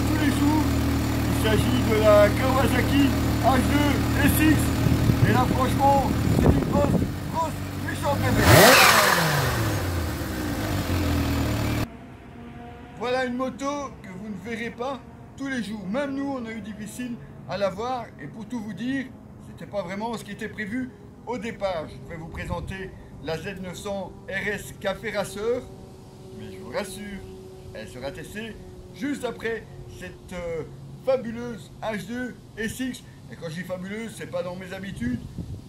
tous les jours. Il s'agit de la Kawasaki H2 SX. Et là franchement, c'est une grosse méchante bébé. Voilà une moto que vous ne verrez pas tous les jours. Même nous, on a eu difficile à la voir. Et pour tout vous dire, c'était pas vraiment ce qui était prévu au départ. Je vais vous présenter la Z900 RS Café Racer. Mais je vous rassure, elle sera testée juste après cette fabuleuse H2 SX. Et quand je dis fabuleuse, c'est pas dans mes habitudes.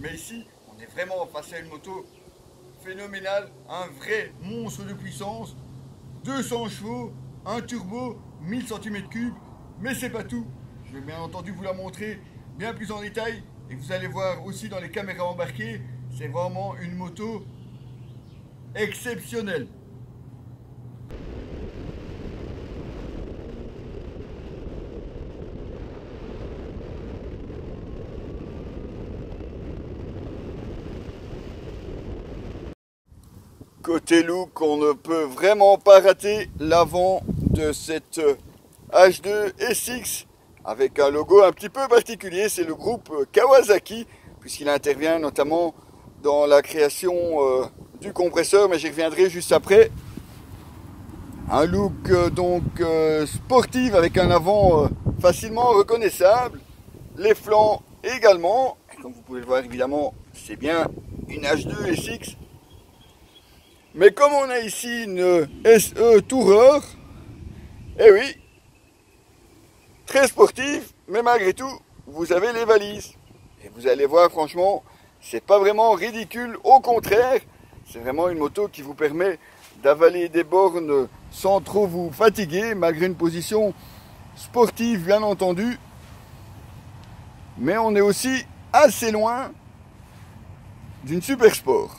Mais ici, on est vraiment face à une moto phénoménale. Un vrai monstre de puissance. 200 chevaux, un turbo, 1000 cm3, mais c'est pas tout. Je vais bien entendu vous la montrer bien plus en détail et vous allez voir aussi dans les caméras embarquées, c'est vraiment une moto exceptionnelle. Côté look, on ne peut vraiment pas rater l'avant de cette H2 SX avec un logo un petit peu particulier. C'est le groupe Kawasaki puisqu'il intervient notamment dans la création du compresseur, mais j'y reviendrai juste après. Un look donc sportif avec un avant facilement reconnaissable, les flancs également. Et comme vous pouvez le voir évidemment, c'est bien une H2 SX. Mais comme on a ici une SE Tourer, eh oui, très sportif, mais malgré tout, vous avez les valises. Et vous allez voir, franchement, c'est pas vraiment ridicule, au contraire, c'est vraiment une moto qui vous permet d'avaler des bornes sans trop vous fatiguer, malgré une position sportive, bien entendu. Mais on est aussi assez loin d'une super sport.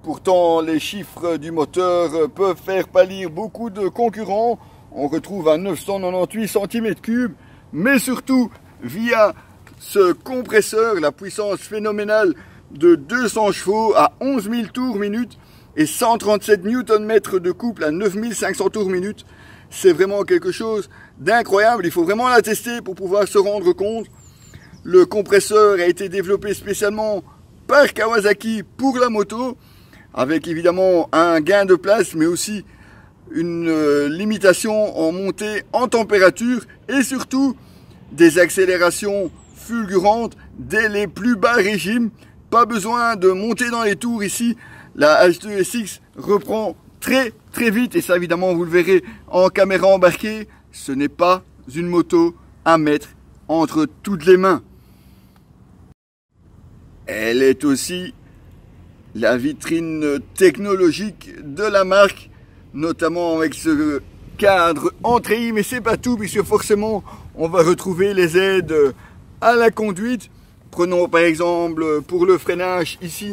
Pourtant, les chiffres du moteur peuvent faire pâlir beaucoup de concurrents. On retrouve à 998 cm3, mais surtout via ce compresseur, la puissance phénoménale de 200 chevaux à 11 000 tours minute et 137 Nm de couple à 9500 tours minute. C'est vraiment quelque chose d'incroyable. Il faut vraiment la tester pour pouvoir se rendre compte. Le compresseur a été développé spécialement par Kawasaki pour la moto, avec évidemment un gain de place, mais aussi une limitation en montée en température et surtout des accélérations fulgurantes dès les plus bas régimes. Pas besoin de monter dans les tours ici. La H2 SX reprend très vite et ça évidemment vous le verrez en caméra embarquée. Ce n'est pas une moto à mettre entre toutes les mains. Elle est aussi la vitrine technologique de la marque, notamment avec ce cadre entraillis, mais c'est pas tout puisque forcément on va retrouver les aides à la conduite. Prenons par exemple pour le freinage ici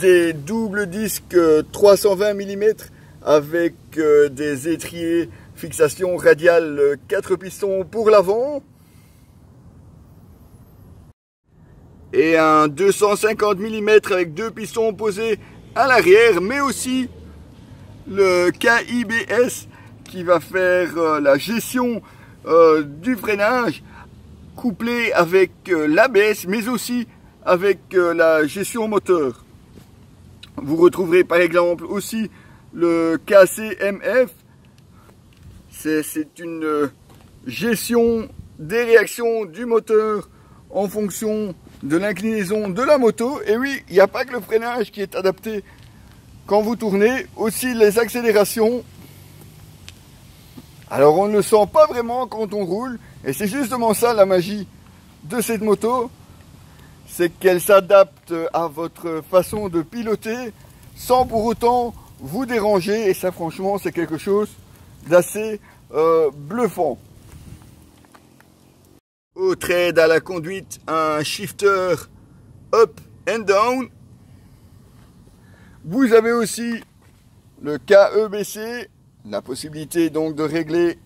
des doubles disques 320 mm avec des étriers fixation radiale 4 pistons pour l'avant. Et un 250 mm avec 2 pistons posés à l'arrière, mais aussi le KIBS qui va faire la gestion du freinage, couplé avec l'ABS, mais aussi avec la gestion moteur. Vous retrouverez par exemple aussi le KCMF, c'est une gestion des réactions du moteur en fonction de l'inclinaison de la moto. Et oui, il n'y a pas que le freinage qui est adapté quand vous tournez, aussi les accélérations. Alors on ne le sent pas vraiment quand on roule, et c'est justement ça la magie de cette moto, c'est qu'elle s'adapte à votre façon de piloter sans pour autant vous déranger, et ça franchement c'est quelque chose d'assez bluffant. Autre aide à la conduite, un shifter up and down. Vous avez aussi le KEBC, la possibilité donc de régler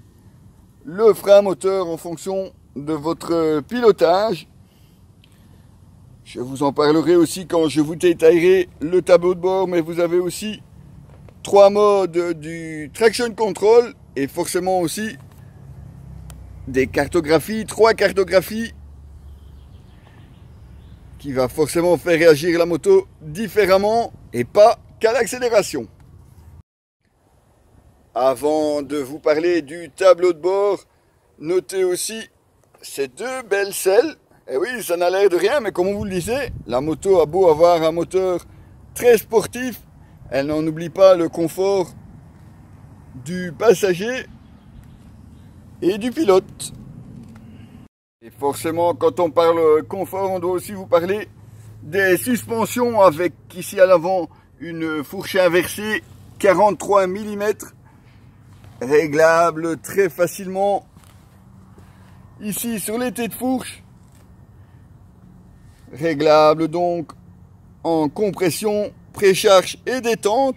le frein moteur en fonction de votre pilotage. Je vous en parlerai aussi quand je vous détaillerai le tableau de bord, mais vous avez aussi 3 modes du traction control et forcément aussi des cartographies, 3 cartographies, qui va forcément faire réagir la moto différemment et pas qu'à l'accélération. Avant de vous parler du tableau de bord, notez aussi ces 2 belles selles. Et oui, ça n'a l'air de rien, mais comme on vous le disait, la moto a beau avoir un moteur très sportif, elle n'en oublie pas le confort du passager et du pilote. Et forcément, quand on parle confort, on doit aussi vous parler des suspensions avec ici à l'avant une fourche inversée 43 mm, réglable très facilement ici sur les têtes de fourche, réglable donc en compression, précharge et détente,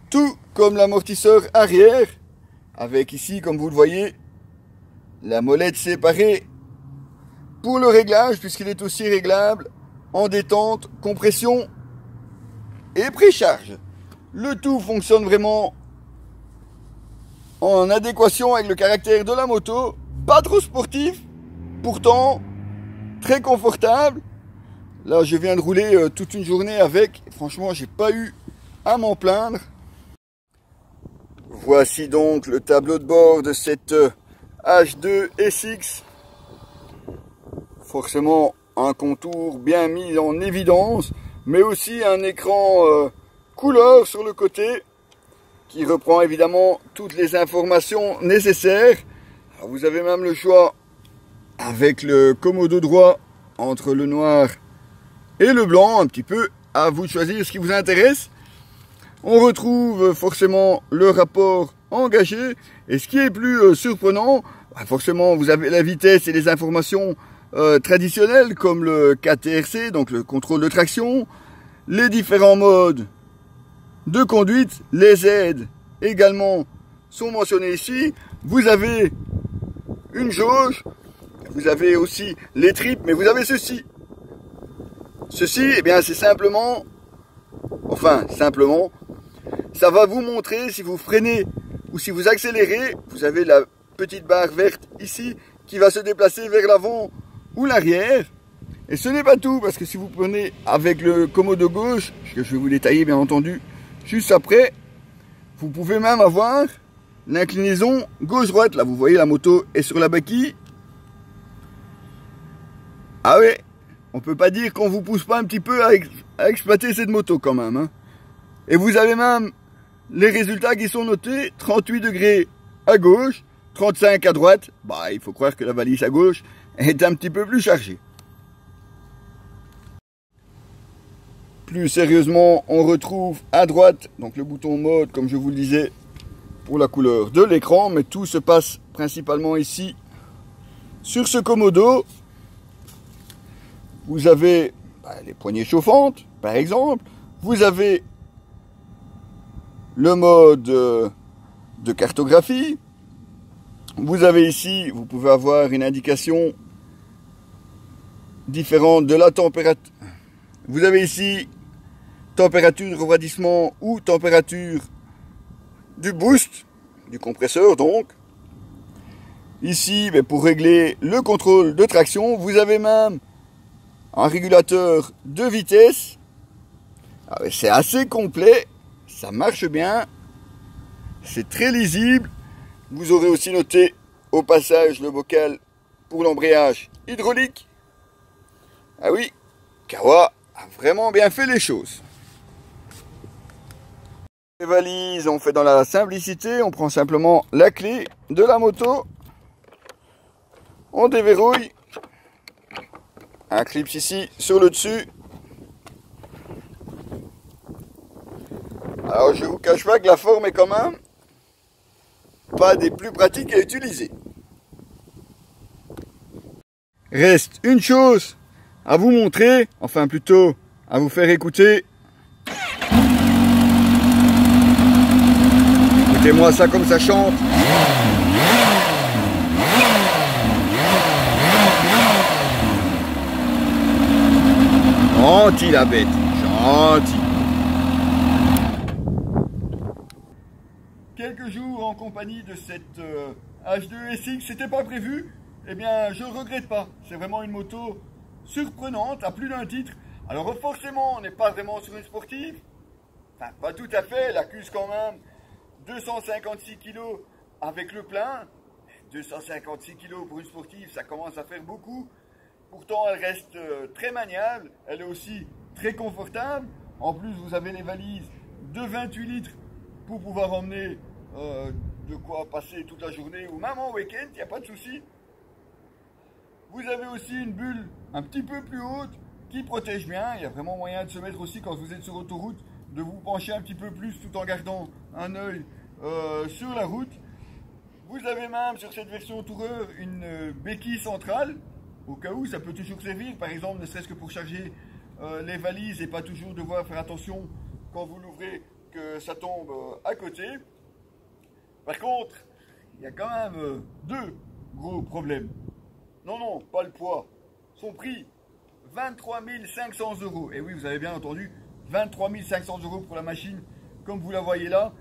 tout comme l'amortisseur arrière, avec ici, comme vous le voyez, la molette séparée pour le réglage, puisqu'il est aussi réglable en détente, compression et précharge. Le tout fonctionne vraiment en adéquation avec le caractère de la moto, pas trop sportif, pourtant très confortable. Là, je viens de rouler toute une journée avec, et franchement, j'ai pas eu à m'en plaindre. Voici donc le tableau de bord de cette H2 SX. Forcément, un contour bien mis en évidence, mais aussi un écran couleur sur le côté qui reprend évidemment toutes les informations nécessaires. Alors, vous avez même le choix avec le commodo droit entre le noir et le blanc, un petit peu à vous de choisir ce qui vous intéresse. On retrouve forcément le rapport engagé, et ce qui est plus surprenant, forcément vous avez la vitesse et les informations traditionnelles comme le KTRC, donc le contrôle de traction, les différents modes de conduite, les aides également sont mentionnés ici. Vous avez une jauge, vous avez aussi les tripes, mais vous avez ceci. Ceci, eh bien, c'est simplement, ça va vous montrer si vous freinez ou si vous accélérez. Vous avez la petite barre verte ici qui va se déplacer vers l'avant ou l'arrière. Et ce n'est pas tout, parce que si vous prenez avec le commodo gauche, que je vais vous détailler bien entendu juste après, vous pouvez même avoir l'inclinaison gauche-droite. Là, vous voyez, la moto est sur la béquille. Ah ouais, on peut pas dire qu'on vous pousse pas un petit peu à exploiter cette moto quand même, hein. Et vous avez même les résultats qui sont notés, 38 degrés à gauche, 35 à droite. Bah, il faut croire que la valise à gauche est un petit peu plus chargée. Plus sérieusement, on retrouve à droite donc le bouton mode, comme je vous le disais, pour la couleur de l'écran, mais tout se passe principalement ici sur ce commodo. Vous avez les poignées chauffantes, par exemple. Vous avez le mode de cartographie. Vous avez ici, vous pouvez avoir une indication différente de la température. Vous avez ici température de refroidissement ou température du boost, du compresseur donc. Ici, pour régler le contrôle de traction, vous avez même un régulateur de vitesse. C'est assez complet, ça marche bien, c'est très lisible. Vous aurez aussi noté au passage le bocal pour l'embrayage hydraulique. Ah oui, Kawa a vraiment bien fait les choses. Les valises, on fait dans la simplicité, on prend simplement la clé de la moto, on déverrouille, un clip ici sur le dessus. Alors je vous cache pas que la forme est quand même pas des plus pratiques à utiliser. Reste une chose à vous montrer, enfin plutôt à vous faire écouter. Écoutez-moi ça comme ça chante. Gentil la bête, gentil. Quelques jours en compagnie de cette H2 SX, c'était pas prévu, eh bien je ne regrette pas. C'est vraiment une moto surprenante à plus d'un titre. Alors forcément, on n'est pas vraiment sur une sportive. Enfin, pas tout à fait, elle accuse quand même 256 kg avec le plein. 256 kg pour une sportive, ça commence à faire beaucoup. Pourtant, elle reste très maniable. Elle est aussi très confortable. En plus, vous avez les valises de 28 litres pour pouvoir emmener de quoi passer toute la journée ou même en week-end, il n'y a pas de souci. Vous avez aussi une bulle un petit peu plus haute qui protège bien. Il y a vraiment moyen de se mettre aussi quand vous êtes sur autoroute, de vous pencher un petit peu plus tout en gardant un œil sur la route. Vous avez même sur cette version Tourer une béquille centrale, au cas où ça peut toujours servir, par exemple ne serait-ce que pour charger les valises et pas toujours devoir faire attention quand vous l'ouvrez que ça tombe à côté. Par contre, il y a quand même deux gros problèmes. Non, pas le poids. Son prix, 23 500 €. Et oui, vous avez bien entendu, 23 500 € pour la machine, comme vous la voyez là.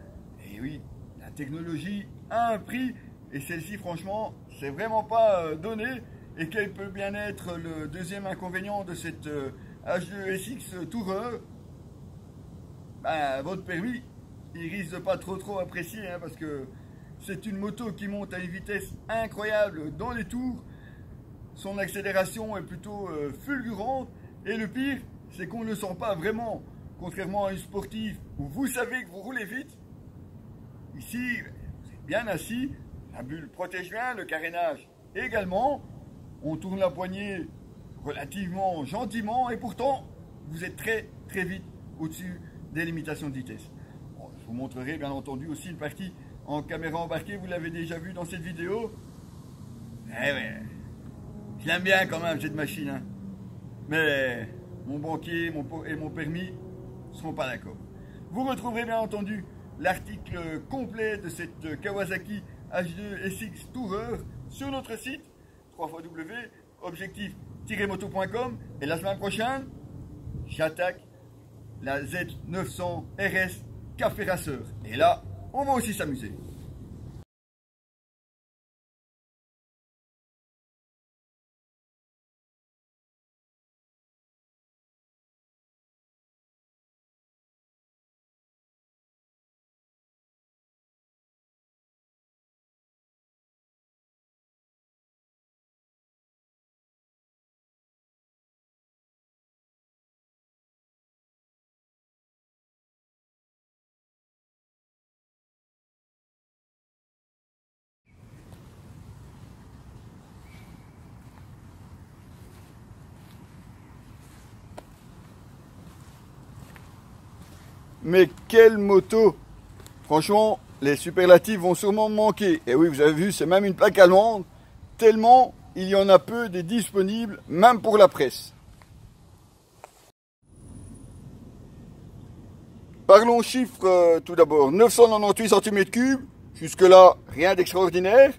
Et oui, la technologie a un prix, et celle-ci, franchement, c'est vraiment pas donné. Et quel peut bien être le deuxième inconvénient de cette H2 SX Tourer? Ben, votre permis, il risque de pas trop apprécier, hein, parce que c'est une moto qui monte à une vitesse incroyable dans les tours. Son accélération est plutôt fulgurante. Et le pire, c'est qu'on ne le sent pas vraiment. Contrairement à une sportive où vous savez que vous roulez vite. Ici, vous êtes bien assis. La bulle protège bien, le carénage également. On tourne la poignée relativement gentiment. Et pourtant, vous êtes très vite au-dessus des limitations de vitesse. Bon, je vous montrerai bien entendu aussi une partie en caméra embarquée. Vous l'avez déjà vu dans cette vidéo. Eh ouais. Je l'aime bien quand même cette machine, hein. Mais mon banquier et mon permis ne seront pas d'accord. Vous retrouverez bien entendu l'article complet de cette Kawasaki H2 SX Tourer sur notre site www.objectif-moto.com. Et la semaine prochaine, j'attaque la Z900 RS Café Racer. Et là, on va aussi s'amuser. Mais quelle moto! Franchement, les superlatifs vont sûrement me manquer. Et oui, vous avez vu, c'est même une plaque allemande, tellement il y en a peu des disponibles, même pour la presse. Parlons chiffres tout d'abord. 998 cm3, jusque-là, rien d'extraordinaire.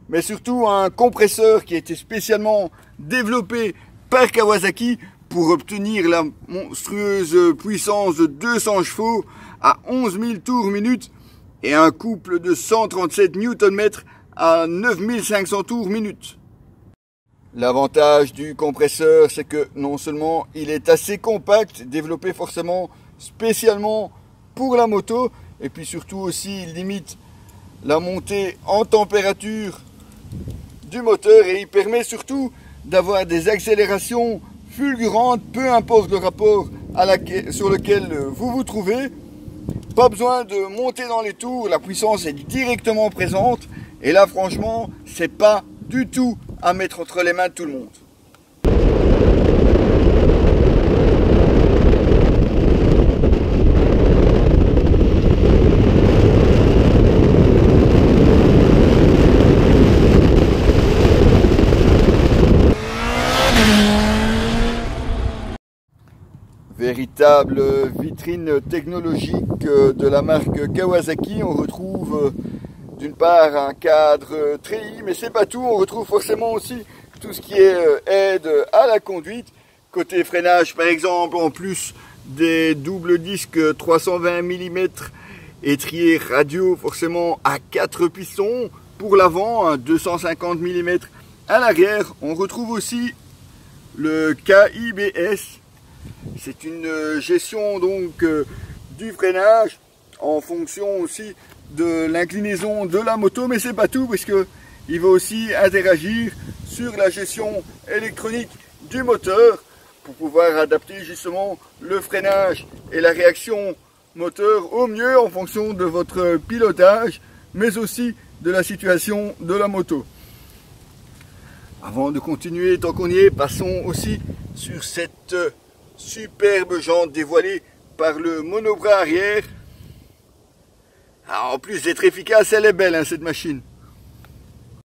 Mais surtout un compresseur qui a été spécialement développé par Kawasaki pour obtenir la monstrueuse puissance de 200 chevaux à 11 000 tours minute et un couple de 137 Nm à 9 500 tours minute. L'avantage du compresseur, c'est que non seulement il est assez compact, développé forcément spécialement pour la moto, et puis surtout aussi il limite la montée en température du moteur et il permet surtout d'avoir des accélérations fulgurante, peu importe le rapport sur lequel vous vous trouvez. Pas besoin de monter dans les tours, la puissance est directement présente. Et là, franchement, c'est pas du tout à mettre entre les mains de tout le monde. Véritable vitrine technologique de la marque Kawasaki. On retrouve d'une part un cadre treillis, mais c'est pas tout. On retrouve forcément aussi tout ce qui est aide à la conduite. Côté freinage par exemple, en plus des doubles disques 320 mm, étrier radio forcément à 4 pistons pour l'avant, 250 mm à l'arrière, on retrouve aussi le KIBS. C'est une gestion donc du freinage en fonction aussi de l'inclinaison de la moto, mais c'est pas tout parce que il va aussi interagir sur la gestion électronique du moteur pour pouvoir adapter justement le freinage et la réaction moteur au mieux en fonction de votre pilotage, mais aussi de la situation de la moto. Avant de continuer, tant qu'on y est, passons aussi sur cette superbe jante dévoilée par le monobras arrière. Ah, en plus d'être efficace, elle est belle hein, cette machine.